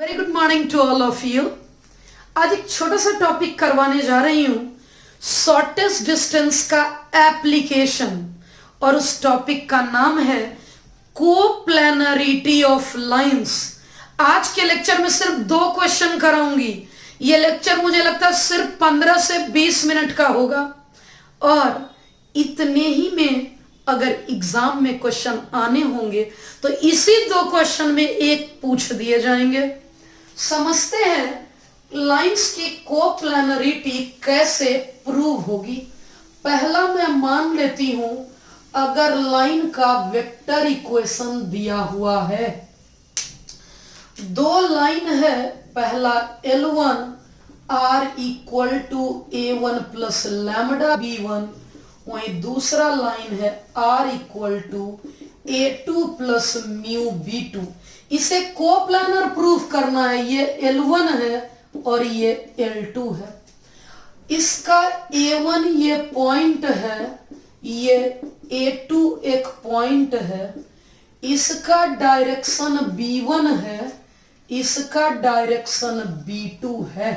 Very good morning to all of you. आज एक छोटा सा टॉपिक करवाने जा रही हूं, शॉर्टेस्ट डिस्टेंस का एप्लीकेशन, और उस टॉपिक का नाम है कोप्लेनरिटी ऑफ लाइंस। आज के लेक्चर में सिर्फ 2 क्वेश्चन कराऊंगी। ये लेक्चर मुझे लगता है सिर्फ 15 से 20 मिनट का होगा, और इतने ही में अगर एग्जाम में क्वेश्चन आने होंगे तो इसी 2 क्वेश्चन में एक पूछ दिए जाएंगे। समझते हैं लाइंस की कोप्लेनरिटी कैसे प्रूव होगी। पहला मैं मान लेती हूं, अगर लाइन का वेक्टर इक्वेशन दिया हुआ है, 2 लाइन है, पहला L1 R equal to A1 plus lambda B1, वहीं दूसरा लाइन है R equal to A2 plus mu B2। इसे कोप्लानर प्रूफ करना है। ये L1 है और ये L2 है। इसका A1 ये पॉइंट है, ये A2 एक पॉइंट है, इसका डायरेक्शन B1 है, इसका डायरेक्शन B2 है।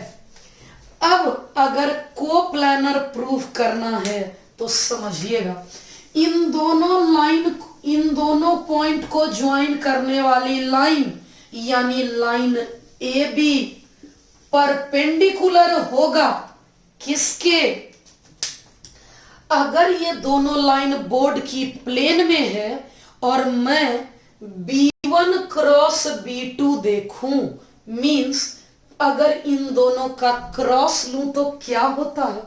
अब अगर कोप्लानर प्रूफ करना है तो समझिएगा, इन दोनों पॉइंट को ज्वाइन करने वाली लाइन यानी लाइन ए बी परपेंडिकुलर होगा किसके? अगर ये दोनों लाइन बोर्ड की प्लेन में है और मैं B1 क्रॉस B2 देखूं, मींस अगर इन दोनों का क्रॉस लूं तो क्या होता है?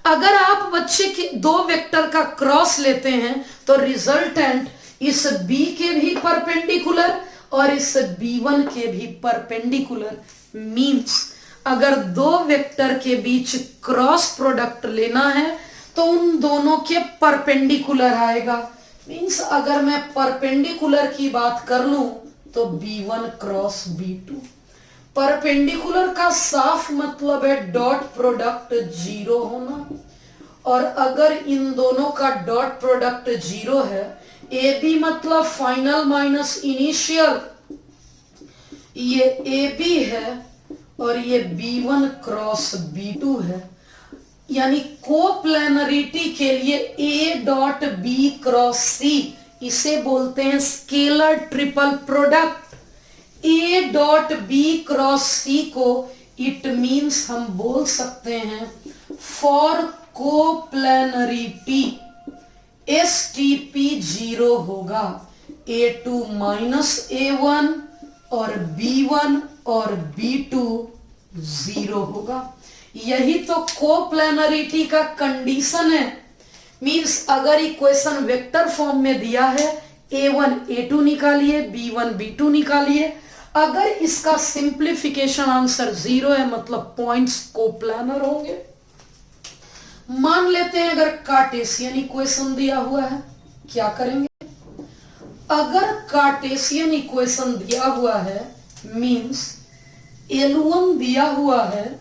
अगर आप बच्चे के 2 वेक्टर का क्रॉस लेते हैं तो रिजल्टेंट इस B के भी परपेंडिकुलर और इस B1 के भी परपेंडिकुलर। मींस अगर 2 वेक्टर के बीच क्रॉस प्रोडक्ट लेना है तो उन दोनों के परपेंडिकुलर आएगा। मींस अगर मैं परपेंडिकुलर की बात कर लूं तो B1 क्रॉस B2। परपेंडिकुलर का साफ मतलब है डॉट प्रोडक्ट 0 होना, और अगर इन दोनों का डॉट प्रोडक्ट 0 है, ए बी मतलब फाइनल माइनस इनिशियल, ये ए बी है और ये B1 क्रॉस B2 है, यानी कोप्लेनरिटी के लिए A dot B cross C, इसे बोलते हैं scalar triple product. A dot B cross C को इट मीन्स हम बोल सकते हैं फॉर कोप्लेनरिटी STP 0 होगा, A2 माइनस A1 और B1 और B2 0 होगा। यही तो कोप्लेनरिटी का कंडीशन है। मींस अगर इक्वेशन वेक्टर फॉर्म में दिया है, A1 A2 निकालिए, B1 B2 निकालिए। अगर इसका सिंप्लीफिकेशन आंसर 0 है, मतलब पॉइंट्स कोप्लानर होंगे। मान लेते हैं अगर कार्टेशियन इक्वेशन दिया हुआ है, क्या करेंगे? अगर कार्टेशियन इक्वेशन दिया हुआ है, मींस L1 दिया हुआ है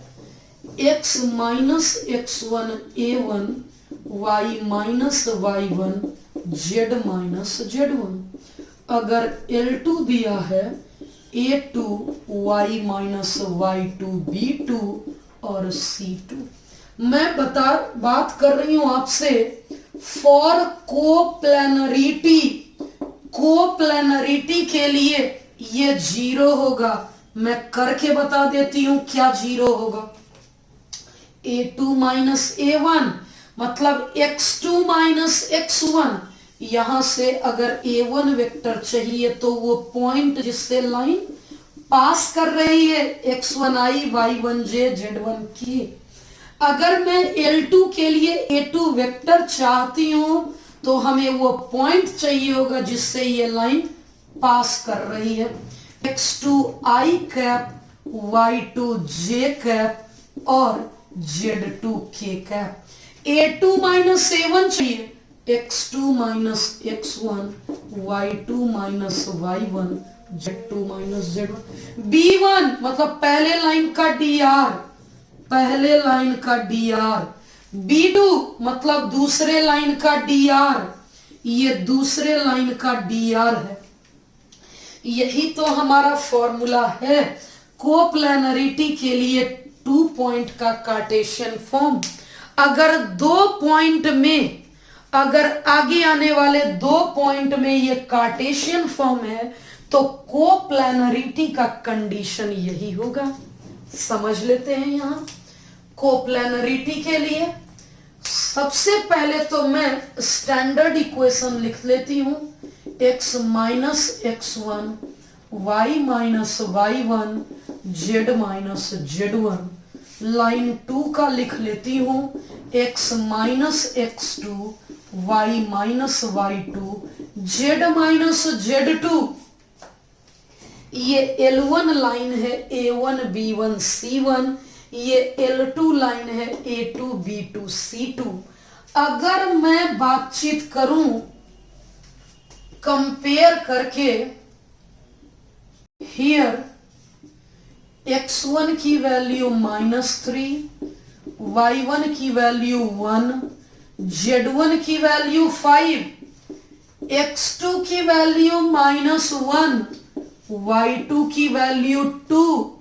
x minus x1 A1 y minus y1 z minus z1। अगर L2 दिया है A2 y minus y2 B2 और C2। मैं बात कर रही हूं आपसे फॉर कोप्लेनरिटी के लिए ये 0 होगा। मैं करके बता देती हूं क्या 0 होगा। A2 माइनस A1 मतलब x2 माइनस x1। यहां से अगर A1 वेक्टर चाहिए तो वो पॉइंट जिससे लाइन पास कर रही है x1i y1j z1 की। अगर मैं L2 के लिए A2 वेक्टर चाहती हूं तो हमें वो पॉइंट चाहिए होगा जिससे ये लाइन पास कर रही है, x2i कैप y2j कैप और z2k cap. A2 minus A1 चाहिए, x2 minus x1 y2 minus y1 z2 minus z1। B1 मतलब पहले लाइन का dr, B2 मतलब दूसरे लाइन का dr, ये दूसरे लाइन का dr है। यही तो हमारा फॉर्मूला है कोप्लेनरिटी के लिए 2 पॉइंट का कार्टेशियन फॉर्म, अगर 2 पॉइंट में, अगर आगे आने वाले 2 पॉइंट में ये कार्टेशियन फॉर्म है तो कोप्लेनरिटी का कंडीशन यही होगा। समझ लेते हैं यहां कोप्लेनरिटी के लिए सबसे पहले तो मैं स्टैंडर्ड इक्वेशन लिख लेती हूं, x minus x1 y minus y1 z minus z1। Line 2 का लिख लेती हूं, x minus x2 y minus y2 z minus z2। ये L1 लाइन है A1 B1 C1, ये L2 लाइन है A2 B2 C2। अगर मैं बातचीत करूं कंपेयर करके, हियर x1 की वैल्यू -3, y1 की वैल्यू 1, z1 की वैल्यू 5, x2 की वैल्यू -1, y2 की वैल्यू 2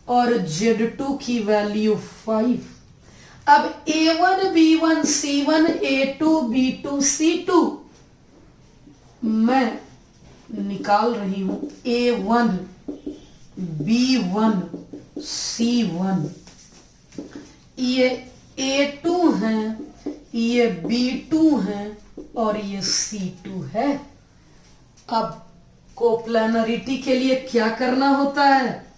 और z2 की वैल्यू 5। अब A1 B1 C1 A2 B2 C2 मैं निकाल रही हूं A1 B1 C1, ये A2 है, ये B2 है और ये C2 है। अब कोप्लेनरिटी के लिए क्या करना होता है?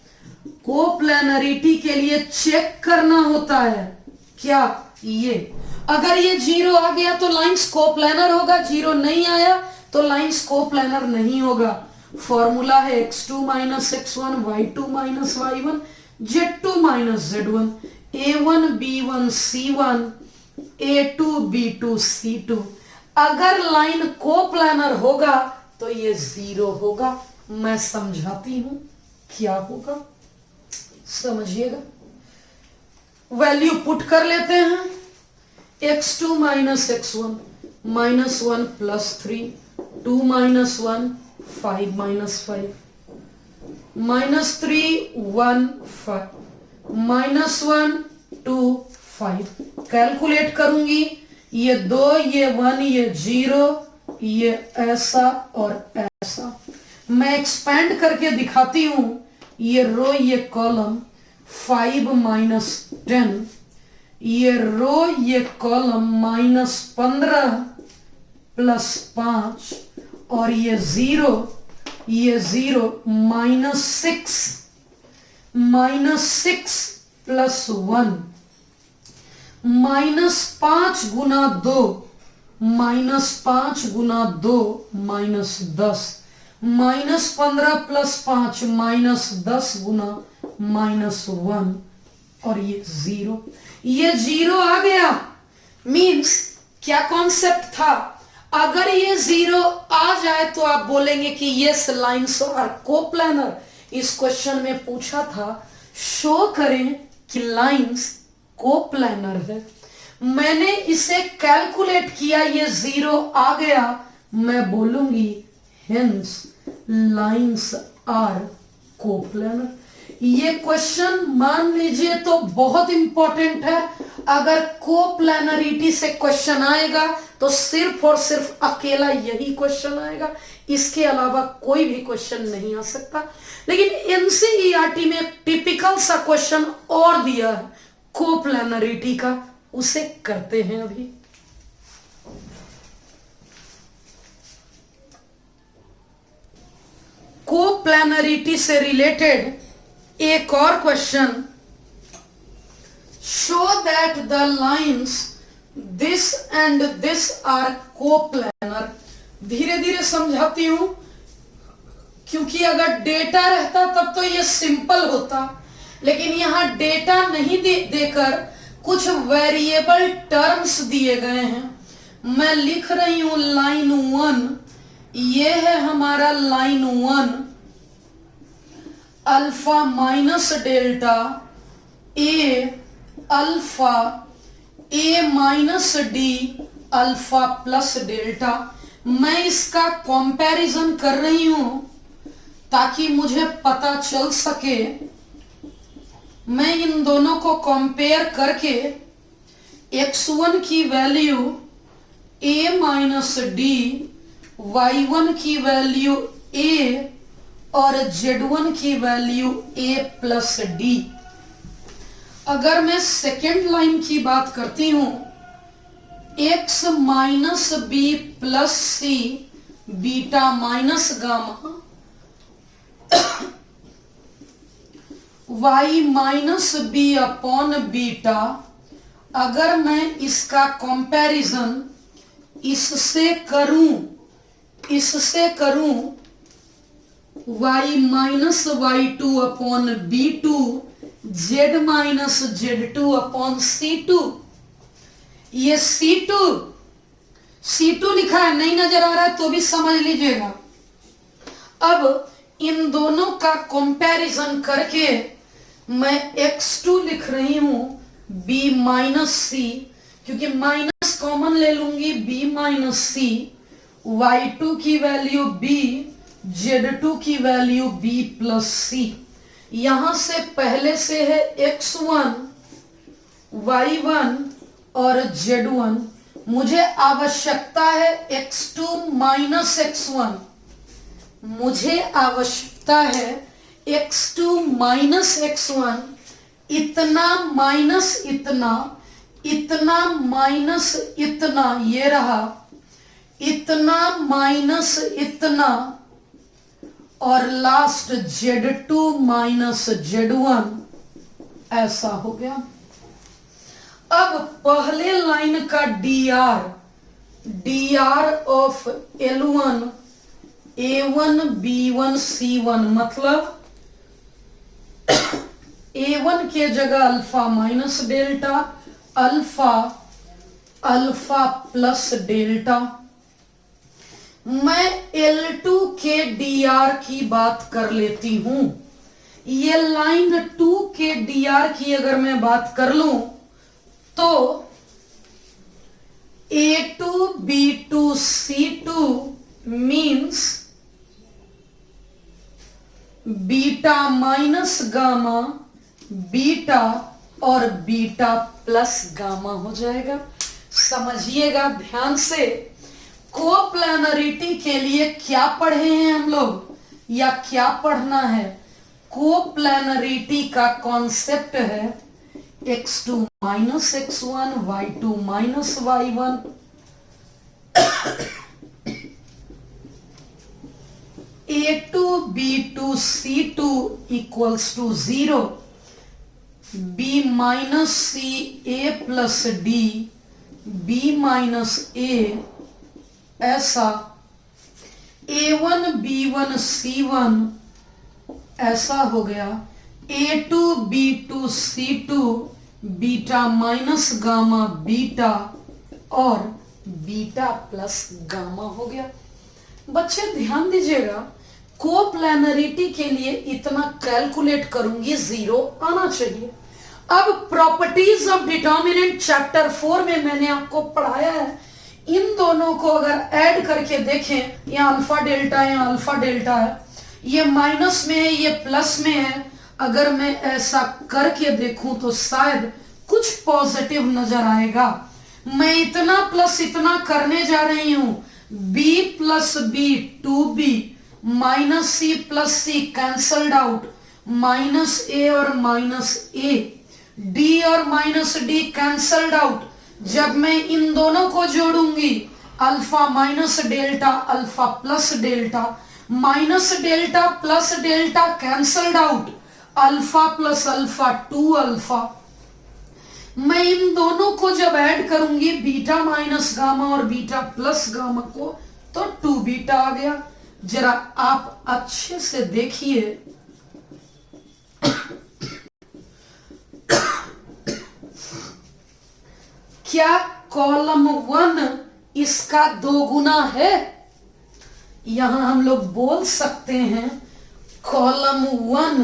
कोप्लेनरिटी के लिए चेक करना होता है क्या? ये अगर ये 0 आ गया तो लाइंस कोप्लेनर होगा, 0 नहीं आया तो लाइंस कोप्लेनर नहीं होगा। फॉर्मूला है x2 minus x1 y2 minus y1 z2 minus z1, a1 b1 c1 a2 b2 c2। अगर लाइन कोप्लेनर होगा तो ये 0 होगा। मैं समझाती हूं क्या होगा, समझिएगा। वैल्यू पुट कर लेते हैं, x2 minus x1 -1 plus 3, 2 minus 1 5 minus 5, -3 1 5 -1 2 5। Calculate करूंगी, ये 2 ये 1 ये 0, ये ऐसा और ऐसा। मैं एक्सपेंड करके दिखाती हूं, ये रो ये कॉलम 5 माइनस 10, ये रो ये कॉलम -15 प्लस 5 और ये 0 -6 प्लस 1 -5 गुना 2 -5 गुना 2 -10 -15 प्लस 5 -10 गुना -1 और ये 0। ये 0 आ गया। मीन्स क्या कॉन्सेप्ट था? अगर ये 0 आ जाए तो आप बोलेंगे कि यस लाइंस आर कोप्लेनर। इस क्वेश्चन में पूछा था शो करें कि लाइंस कोप्लेनर है। मैंने इसे कैलकुलेट किया, ये 0 आ गया, मैं बोलूंगी हेंस लाइंस आर कोप्लेनर। ये क्वेश्चन मान लीजिए तो बहुत इंपॉर्टेंट है। अगर कोप्लेनरिटी से क्वेश्चन आएगा तो सिर्फ और सिर्फ अकेला यही क्वेश्चन आएगा, इसके अलावा कोई भी क्वेश्चन नहीं आ सकता। लेकिन एनसीईआरटी में टिपिकल सा क्वेश्चन और दिया है कोप्लेनरिटी का, उसे करते हैं अभी। कोप्लेनरिटी से रिलेटेड एक और question, show that the lines this and this are coplanar. धीरे धीरे समझाती हूं, क्योंकि अगर डेटा रहता तब तो ये सिंपल होता, लेकिन यहां डेटा नहीं देकर कुछ वेरिएबल टर्म्स दिए गए हैं। मैं लिख रही हूं लाइन 1, ये है हमारा line 1, alpha minus delta A alpha A minus D alpha plus delta. मैं इसका कंपैरिजन कर रही हूं ताकि मुझे पता चल सके मैं इन दोनों को कंपेयर करके x1 की value a minus D, y1 की वैल्यू a और z1 की वैल्यू a प्लस डी। अगर मैं सेकेंड लाइन की बात करती हूं, x minus B plus C beta minus gamma, y minus B upon beta. अगर मैं इसका कंपैरिजन इससे करूं y minus y2 upon b2, z minus z2 upon c2। ये C2 लिखा है, नहीं नजर आ रहा है तो भी समझ लीजिएगा। अब इन दोनों का कंपैरिजन करके मैं x2 लिख रही हूं b माइनस सी, क्योंकि माइनस कॉमन ले लूंगी, b माइनस सी, y2 की वैल्यू b, z2 की वैल्यू b प्लस सी। यहां से पहले से है x1, y1 और z1, मुझे आवश्यकता है x2 माइनस x1, मुझे आवश्यकता है x2 माइनस x1, इतना माइनस इतना, इतना माइनस इतना, ये रहा, इतना माइनस इतना, और लास्ट z2 माइनस z1, ऐसा हो गया। अब पहले लाइन का dr of L1 A1 B1 C1, मतलब A1 के जगह alpha minus delta, alpha plus delta. मैं L2 के dr की बात कर लेती हूं। ये लाइन 2 के dr की अगर मैं बात कर लूं तो A2 B2 C2 means beta minus gamma, beta और बीटा प्लस गामा हो जाएगा। समझिएगा ध्यान से, कोप्लैनरिटी के लिए क्या पढ़े हैं हम लोग या क्या पढ़ना है? कोप्लैनरिटी का कॉन्सेप्ट है x2 minus x1, y2 minus y1, A2 B2 C2 equals to 0, B minus C A plus D, B minus A, ऐसा A1 B1 C1 ऐसा हो गया, A2 B2 C2 beta minus gamma beta और beta plus gamma हो गया। बच्चे ध्यान दीजिएगा, कोप्लैनरिटी के लिए इतना कैलकुलेट करूंगी, 0 आना चाहिए। अब प्रॉपर्टीज ऑफ डिटर्मिनेंट चैप्टर 4 में मैंने आपको पढ़ाया है। इन दोनों को अगर ऐड करके देखें, यहाँ अल्फा डेल्टा है, यहाँ अल्फा डेल्टा है, ये माइनस में है, ये प्लस में है। अगर मैं ऐसा करके देखूं तो शायद कुछ पॉजिटिव नजर आएगा। मैं इतना प्लस इतना करने जा रही हूं, b plus B 2b, minus C plus C cancelled out, minus A और माइनस ए, d और माइनस डी कैंसल्ड आउट। जब मैं इन दोनों को जोड़ूंगी, alpha minus delta, alpha plus delta, minus delta plus delta cancelled out, alpha plus alpha 2 alpha. मैं इन दोनों को जब ऐड करूंगी, बीटा माइनस गामा और बीटा प्लस गामा को, तो 2 बीटा आ गया। जरा आप अच्छे से देखिए, क्या कॉलम 1 इसका 2 गुना है? यहां हम लोग बोल सकते हैं कॉलम 1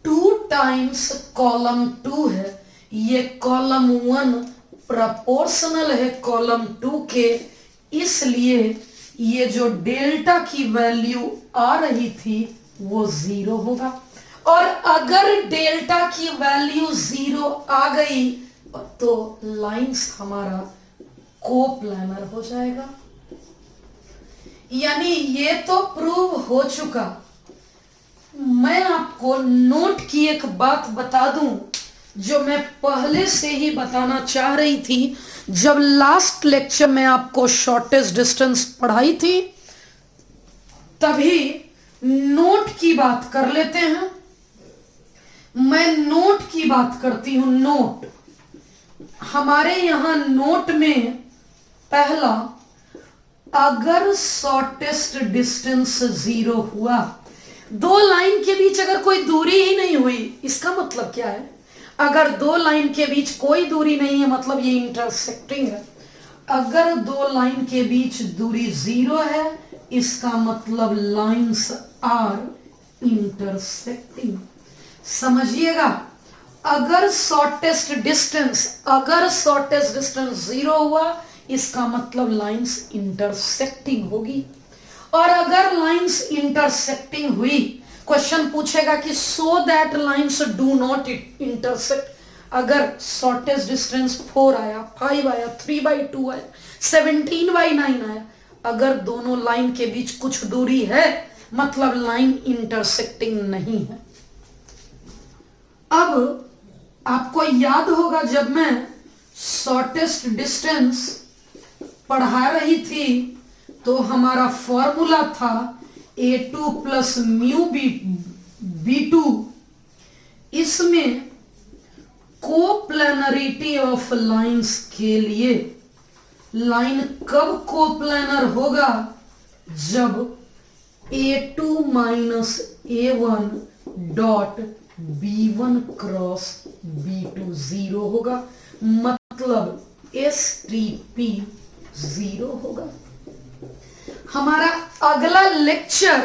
2 टाइम्स कॉलम 2 है। ये कॉलम 1 प्रोपोर्शनल है कॉलम 2 के, इसलिए ये जो डेल्टा की वैल्यू आ रही थी वो 0 होगा। और अगर डेल्टा की की वैल्यू 0 आ गई तो लाइंस हमारा कोप्लानर हो जाएगा। यानी ये तो प्रूव हो चुका। मैं आपको नोट की एक बात बता दूं जो मैं पहले से ही बताना चाह रही थी। जब लास्ट लेक्चर में आपको शॉर्टेस्ट डिस्टेंस पढ़ाई थी तभी नोट की बात कर लेते हैं। मैं नोट की बात करती हूं। नोट हमारे यहां नोट में पहला, अगर शॉर्टेस्ट डिस्टेंस 0 हुआ, दो लाइन के बीच अगर कोई दूरी ही नहीं हुई, इसका मतलब क्या है? अगर दो लाइन के बीच कोई दूरी नहीं है मतलब ये इंटरसेक्टिंग है। अगर दो लाइन के बीच दूरी 0 है इसका मतलब लाइंस आर इंटरसेक्टिंग। समझिएगा, अगर शॉर्टेस्ट डिस्टेंस 0 हुआ इसका मतलब लाइंस इंटरसेक्टिंग होगी। और अगर लाइंस इंटरसेक्टिंग हुई, क्वेश्चन पूछेगा कि so that lines do not intersect. अगर शॉर्टेस्ट डिस्टेंस 4 आया, 5 आया, 3/2 आया, 17/9 आया, अगर दोनों लाइन के बीच कुछ दूरी है मतलब लाइन इंटरसेक्टिंग नहीं है। अब आपको याद होगा जब मैं शॉर्टेस्ट डिस्टेंस पढ़ा रही थी तो हमारा फॉर्मूला था A2 प्लस म्यू B2। इसमें कोप्लैनरिटी ऑफ लाइंस के लिए लाइन कब कोप्लैनर होगा? जब A2 minus A1 dot B1 cross B2 0 होगा, मतलब STP 0 होगा। हमारा अगला lecture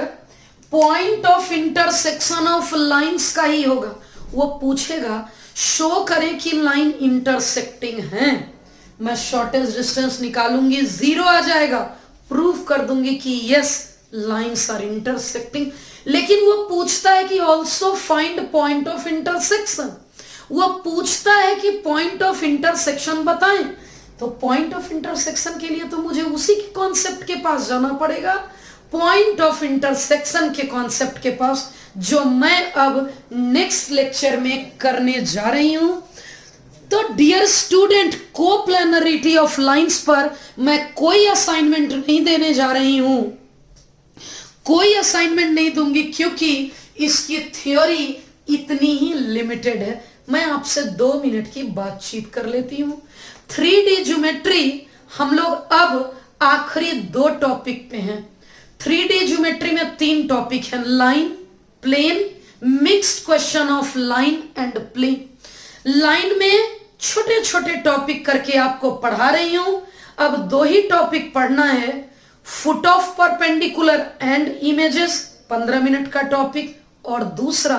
point of intersection of lines का ही होगा। वो पूछेगा शो करें कि लाइन इंटरसेक्टिंग है। मैं शॉर्टेस्ट डिस्टेंस निकालूंगी, 0 आ जाएगा, प्रूफ कर दूंगी कि यस लाइंस आर इंटरसेक्टिंग। लेकिन वो पूछता है कि also find point of intersection. वो पूछता है कि पॉइंट ऑफ इंटरसेक्शन बताएं। तो पॉइंट ऑफ इंटरसेक्शन के लिए तो मुझे उसी के कॉन्सेप्ट के पास जाना पड़ेगा, पॉइंट ऑफ इंटरसेक्शन के कॉन्सेप्ट के पास, जो मैं अब नेक्स्ट लेक्चर में करने जा रही हूं। तो डियर स्टूडेंट, कोप्लैनरिटी ऑफ लाइंस पर मैं कोई असाइनमेंट नहीं देने जा रही हूं, कोई असाइनमेंट नहीं दूंगी क्योंकि इसकी थ्योरी इतनी ही लिमिटेड है। मैं आपसे 2 मिनट की बातचीत कर लेती हूं। 3D ज्योमेट्री हम लोग अब आखिरी 2 टॉपिक पे हैं। 3D ज्योमेट्री में 3 टॉपिक हैं, line, plane, mixed question of line and plane. Line में छोटे छोटे टॉपिक करके आपको पढ़ा रही हूं। अब 2 ही टॉपिक पढ़ना है, foot of perpendicular and images 15 minute का टॉपिक, और दूसरा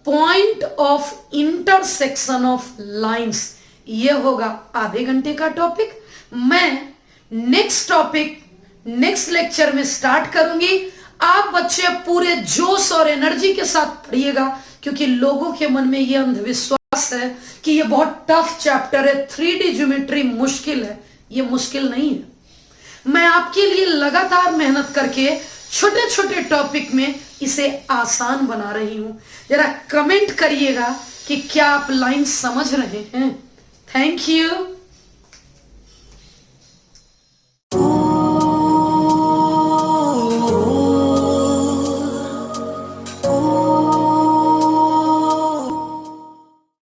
point of intersection of lines, ये होगा आधे घंटे का टॉपिक। मैं नेक्स्ट टॉपिक नेक्स्ट लेक्चर में स्टार्ट करूंगी। आप बच्चे पूरे जोश और एनर्जी के साथ पढ़िएगा क्योंकि लोगों के मन में यह अंधविश्वास है कि यह बहुत टफ चैप्टर है, 3D ज्योमेट्री मुश्किल है। यह मुश्किल नहीं है। मैं आपके लिए लगातार मेहनत करके छोटे छोटे टॉपिक में इसे आसान बना रही हूं। जरा कमेंट करिएगा कि क्या आप लाइन समझ रहे हैं। Thank you.